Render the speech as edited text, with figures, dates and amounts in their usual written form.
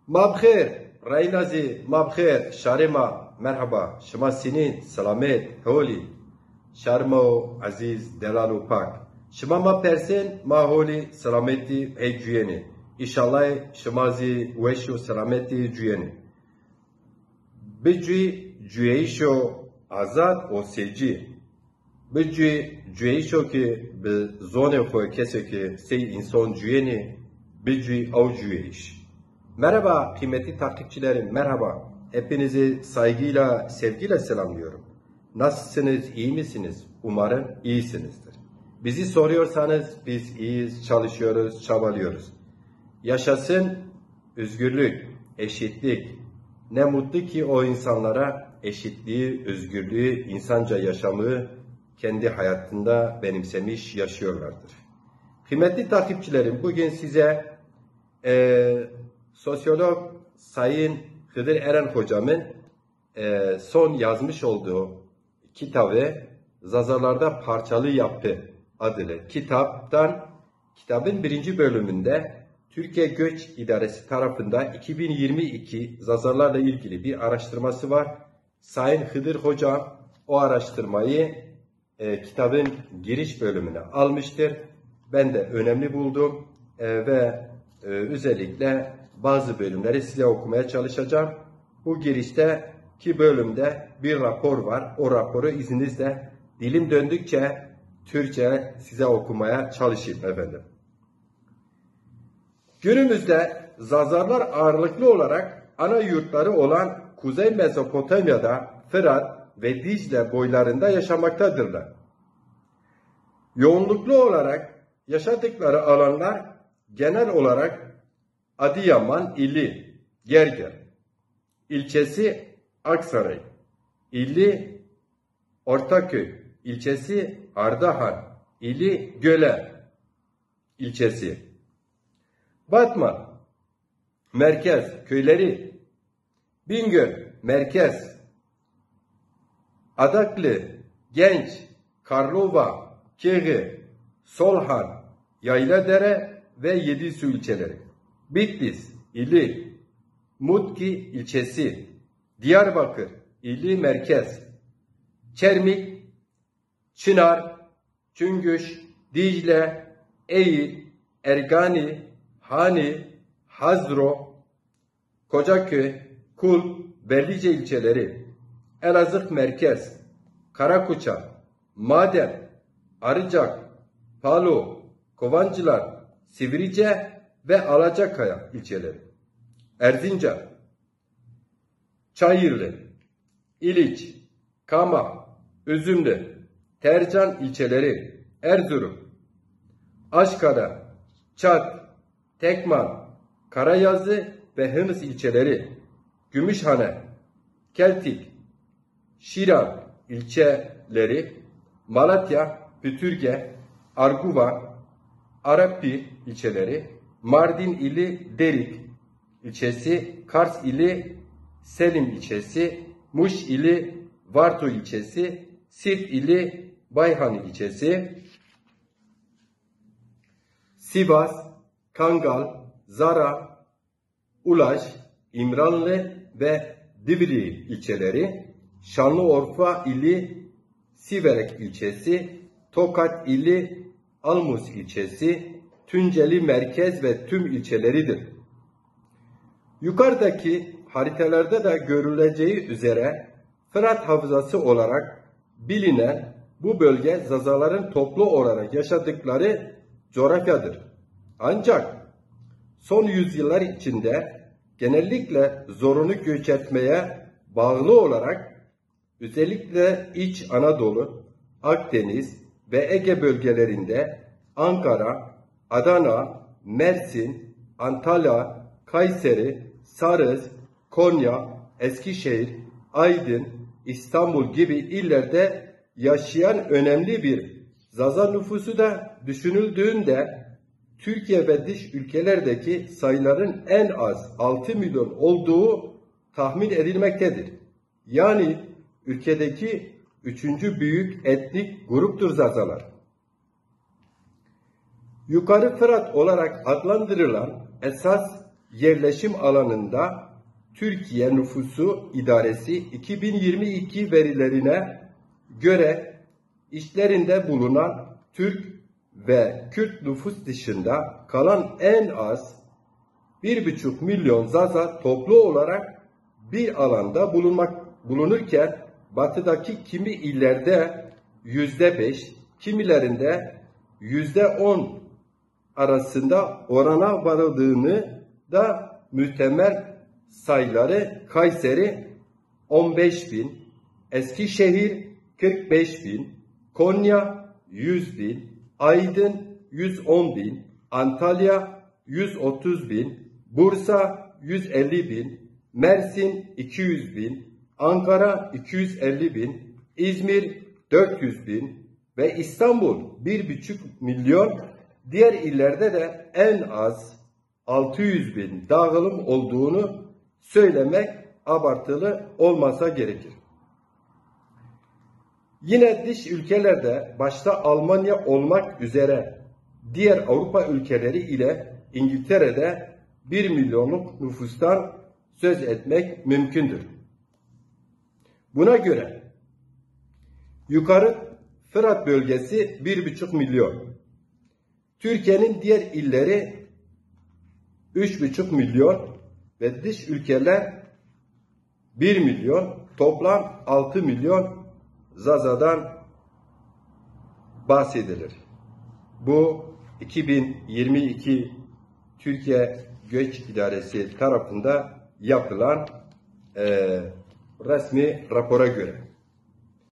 Mabkhair, Raynazi, Mabkhair, Sharima, merhaba, Shema Sinin, Salamet, Holi, Sharmo, Aziz, Delalu Pak. Shema ma persen, ma holi, Salameti, hey cüyeni. İnşallah Shemazi, Weşo, Salameti, cüyeni. Bicü, cüyeyşo, azad o seci. Bicü, cüyeyşo ki, bi zone koy kese ki, sey insan cüyeni, bicü av cüyeyş. Merhaba kıymetli takipçilerim, merhaba. Hepinizi saygıyla, sevgiyle selamlıyorum. Nasılsınız, iyi misiniz? Umarım iyisinizdir. Bizi soruyorsanız biz iyiyiz, çalışıyoruz, çabalıyoruz. Yaşasın özgürlük, eşitlik. Ne mutlu ki o insanlara eşitliği, özgürlüğü, insanca yaşamı kendi hayatında benimsemiş yaşıyorlardır. Kıymetli takipçilerim, bugün size sosyolog Sayın Hıdır Eren hocamın son yazmış olduğu kitabı Zazalarda Parçalı Yapı adlı kitabın birinci bölümünde Türkiye Göç İdaresi tarafından 2022 Zazalarla ilgili bir araştırması var. Sayın Hıdır hocam o araştırmayı kitabın giriş bölümüne almıştır. Ben de önemli buldum ve özellikle bazı bölümleri size okumaya çalışacağım. Bu girişteki bölümde bir rapor var. O raporu izninizle dilim döndükçe Türkçe size okumaya çalışayım efendim. Günümüzde Zazarlar ağırlıklı olarak ana yurtları olan Kuzey Mezopotamya'da Fırat ve Dicle boylarında yaşamaktadırlar. Yoğunluklu olarak yaşadıkları alanlar genel olarak Adıyaman ili Gerger, ilçesi Aksaray, ili Ortaköy, ilçesi Ardahan, ili Göle, ilçesi Batman, merkez köyleri Bingöl, merkez Adaklı, Genç, Karlova, Keği, Solhan, Yayladere ve Yedisu ilçeleri. Bitlis ili, Mutki ilçesi, Diyarbakır ili merkez, Çermik, Çınar, Çüngüş, Dicle, Eğil, Ergani, Hani, Hazro, Kocaköy, Kul, Berlice ilçeleri, Elazığ merkez, Karakuça, Maden, Arıcak, Palu, Kovancılar, Sivrice ve Alacakaya ilçeleri, Erzincan, Çayırlı, İliç, Kama, Üzümlü, Tercan ilçeleri, Erzurum, Aşkara, Çat, Tekman, Karayazı ve Hınıs ilçeleri, Gümüşhane, Keltik, Şiran ilçeleri, Malatya, Pütürge, Arguva, Arapi ilçeleri, Mardin ili Derik ilçesi, Kars ili Selim ilçesi, Muş ili Varto ilçesi, Siirt ili Bayhan ilçesi, Sivas, Kangal, Zara, Ulaş, İmranlı ve Divri ilçeleri, Şanlıurfa ili Siverek ilçesi, Tokat ili Almus ilçesi, Tunceli merkez ve tüm ilçeleridir. Yukarıdaki haritalarda da görüleceği üzere Fırat Havzası olarak bilinen bu bölge Zazaların toplu olarak yaşadıkları coğrafyadır. Ancak son yüzyıllar içinde genellikle zorunlu göç etmeye bağlı olarak özellikle İç Anadolu, Akdeniz ve Ege bölgelerinde Ankara, Adana, Mersin, Antalya, Kayseri, Sarız, Konya, Eskişehir, Aydın, İstanbul gibi illerde yaşayan önemli bir Zaza nüfusu da düşünüldüğünde Türkiye ve dış ülkelerdeki sayıların en az 6 milyon olduğu tahmin edilmektedir. Yani ülkedeki 3. büyük etnik gruptur Zazalar. Yukarı Fırat olarak adlandırılan esas yerleşim alanında Türkiye Nüfusu İdaresi 2022 verilerine göre işlerinde bulunan Türk ve Kürt nüfus dışında kalan en az 1,5 milyon Zaza toplu olarak bir alanda bulunurken batıdaki kimi illerde %5, kimilerinde %10 arasında orana varıldığını da muhtemel sayıları Kayseri 15.000, Eskişehir 45.000, Konya 100.000, Aydın 110.000, Antalya 130.000, Bursa 150.000, Mersin 200.000, Ankara 250.000, İzmir 400.000 ve İstanbul 1,5 milyon, diğer illerde de en az 600.000 dağılım olduğunu söylemek abartılı olmasa gerekir. Yine dış ülkelerde başta Almanya olmak üzere diğer Avrupa ülkeleri ile İngiltere'de 1 milyonluk nüfustan söz etmek mümkündür. Buna göre yukarı Fırat bölgesi 1,5 milyon, Türkiye'nin diğer illeri 3,5 milyon ve dış ülkeler 1 milyon, toplam 6 milyon Zaza'dan bahsedilir. Bu 2022 Türkiye Göç İdaresi tarafından yapılan resmi rapora göre.